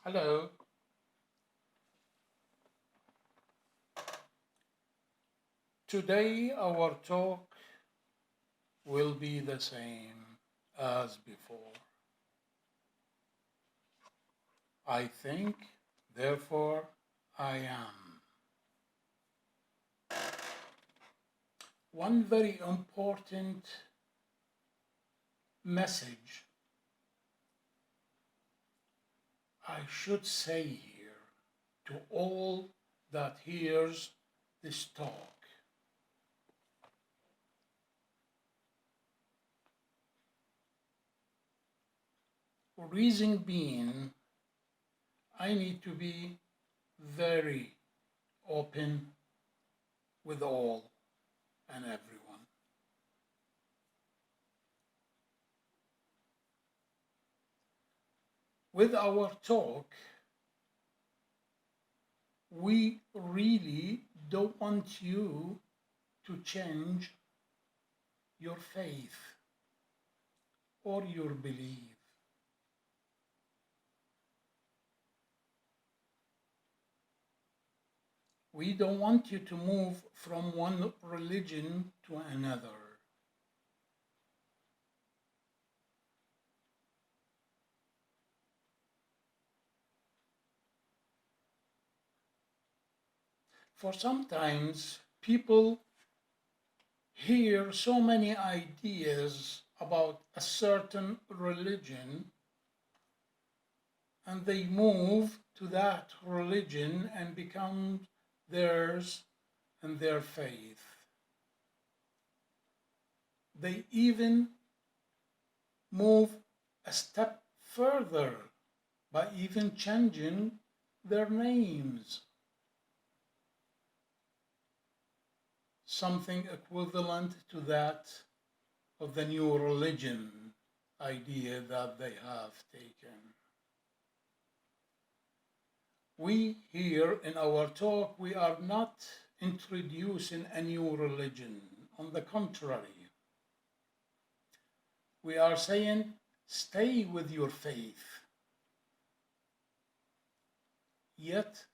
Hello. Today our talk will be the same as before. I think, therefore I am. One very important message I should say here to all that hears this talk. Reason being, I need to be very open with all and everyone. With our talk, we really don't want you to change your faith or your belief. We don't want you to move from one religion to another. For sometimes people hear so many ideas about a certain religion and they move to that religion and become theirs and their faith. They even move a step further by even changing their names. Something equivalent to that of the new religion idea that they have taken. We here in our talk, we are not introducing a new religion. On the contrary, we are saying stay with your faith, yet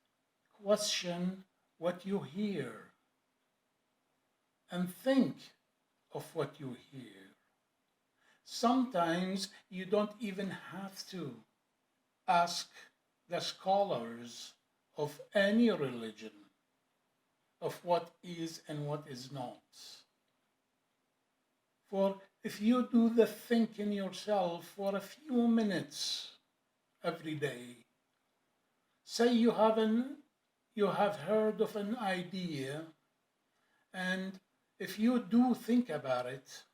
question what you hear and think of what you hear. Sometimes you don't even have to ask the scholars of any religion of what is and what is not. For if you do the thinking yourself for a few minutes every day, say you have heard of an idea, and if you do think about it,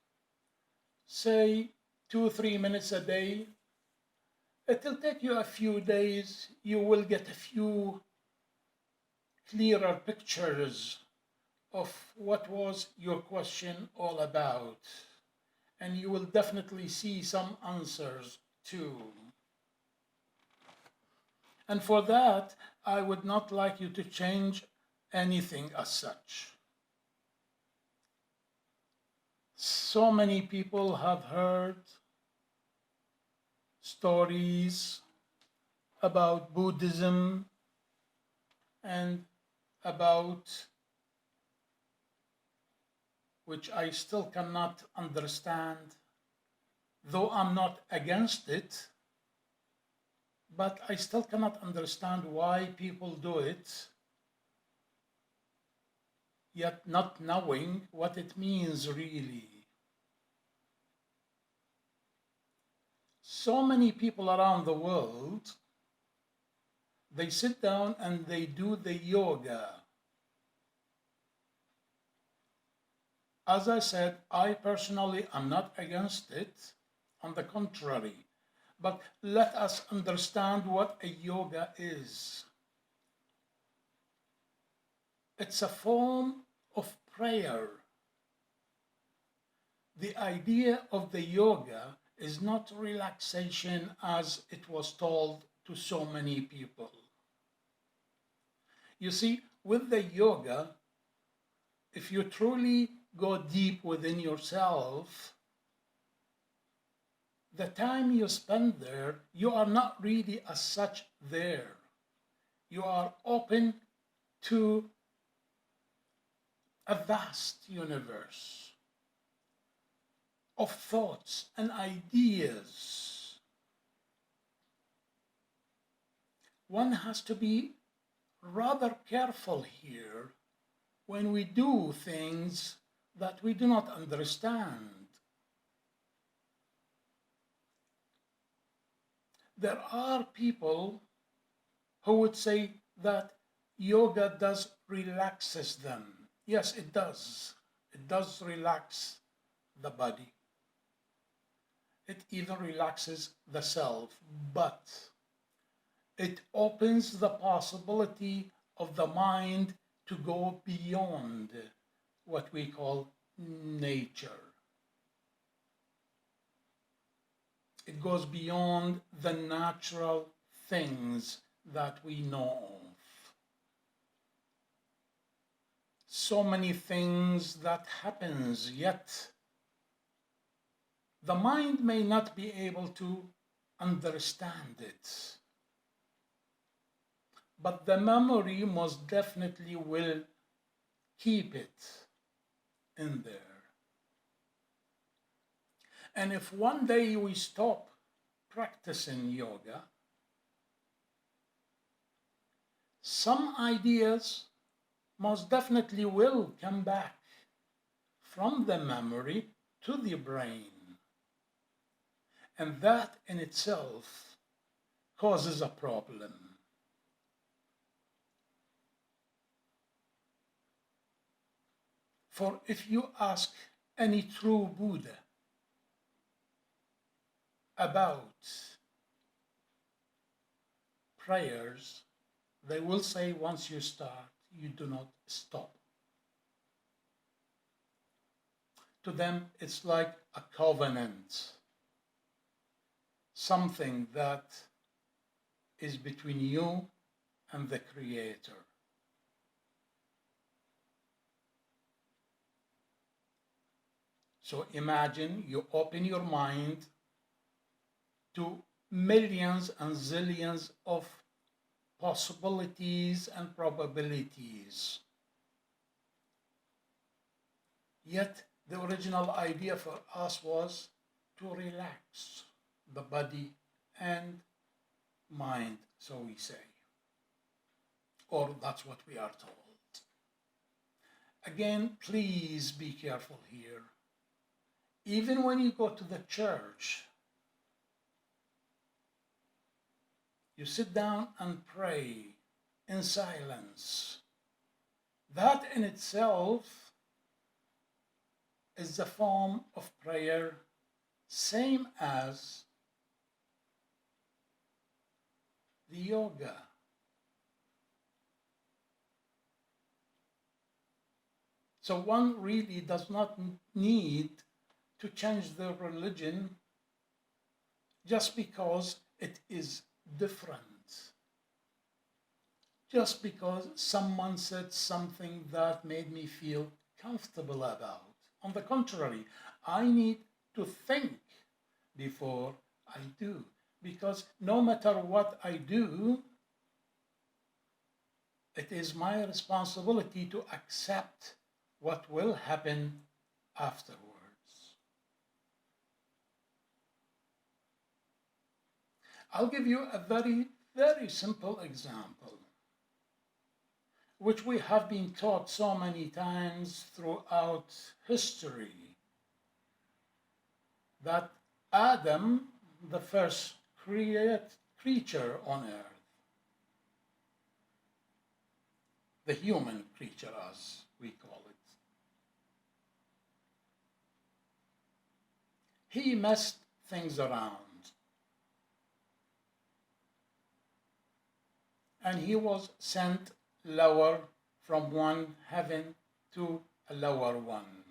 say 2 or 3 minutes a day, it'll take you a few days, you will get a few clearer pictures of what was your question all about. And you will definitely see some answers too. And for that, I would not like you to change anything as such. So many people have heard stories about Buddhism and about which I still cannot understand, though I'm not against it, but I still cannot understand why people do it, yet not knowing what it means really. So many people around the world, they sit down and they do the yoga. As I said, I personally am not against it, on the contrary. But let us understand what a yoga is. It's a form of prayer. The idea of the yoga is not relaxation as it was told to so many people. You see, with the yoga, if you truly go deep within yourself, the time you spend there, you are not really as such there. You are open to a vast universe of thoughts and ideas. One has to be rather careful here when we do things that we do not understand. There are people who would say that yoga does relaxes them. Yes, it does. It does relax the body. It even relaxes the self, but it opens the possibility of the mind to go beyond what we call nature. It goes beyond the natural things that we know of. So many things that happens, yet the mind may not be able to understand it. But the memory most definitely will keep it in there. And if one day we stop practicing yoga, some ideas most definitely will come back from the memory to the brain. And that in itself causes a problem. For if you ask any true Buddha about prayers, they will say once you start, you do not stop. To them, it's like a covenant, something that is between you and the Creator. So imagine you open your mind to millions and zillions of possibilities and probabilities. Yet the original idea for us was to relax the body and mind, so we say. Or that's what we are told. Again, please be careful here. Even when you go to the church, you sit down and pray in silence. That in itself is a form of prayer, same as the yoga. So one really does not need to change their religion just because it is different. Just because someone said something that made me feel comfortable about. On the contrary, I need to think before I do, because no matter what I do, it is my responsibility to accept what will happen afterwards. I'll give you a very, very simple example, which we have been taught so many times throughout history, that Adam, the first creature on earth, the human creature as we call it, he messed things around. And he was sent lower from one heaven to a lower one.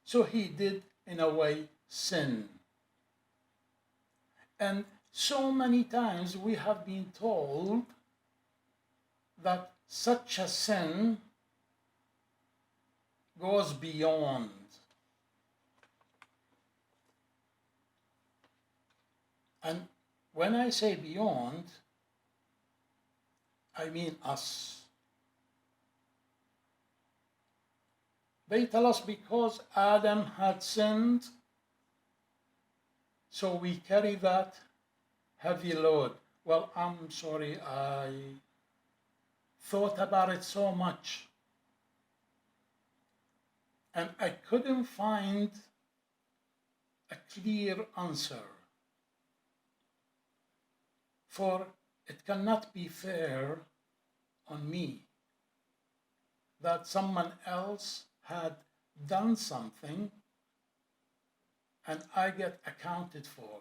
So he did, in a way, sin. And so many times we have been told that such a sin goes beyond And when I say beyond, I mean us. They tell us because Adam had sinned, so we carry that heavy load. Well, I'm sorry, I thought about it so much, and I couldn't find a clear answer. For it cannot be fair on me that someone else had done something and I get accounted for.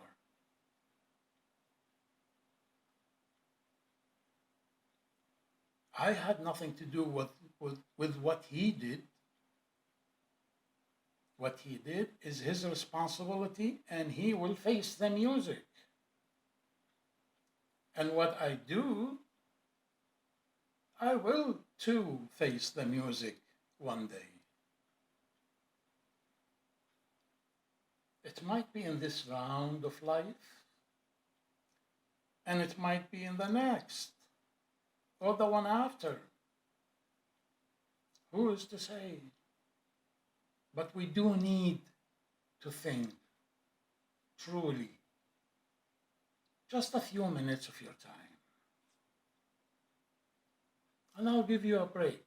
I had nothing to do with what he did. What he did is his responsibility, and he will face the music. And what I do, I will too face the music one day. It might be in this round of life, and it might be in the next, or the one after. Who is to say? But we do need to think truly. Just a few minutes of your time. And I'll give you a break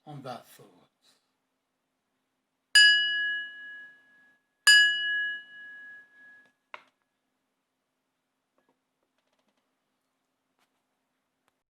on that thought.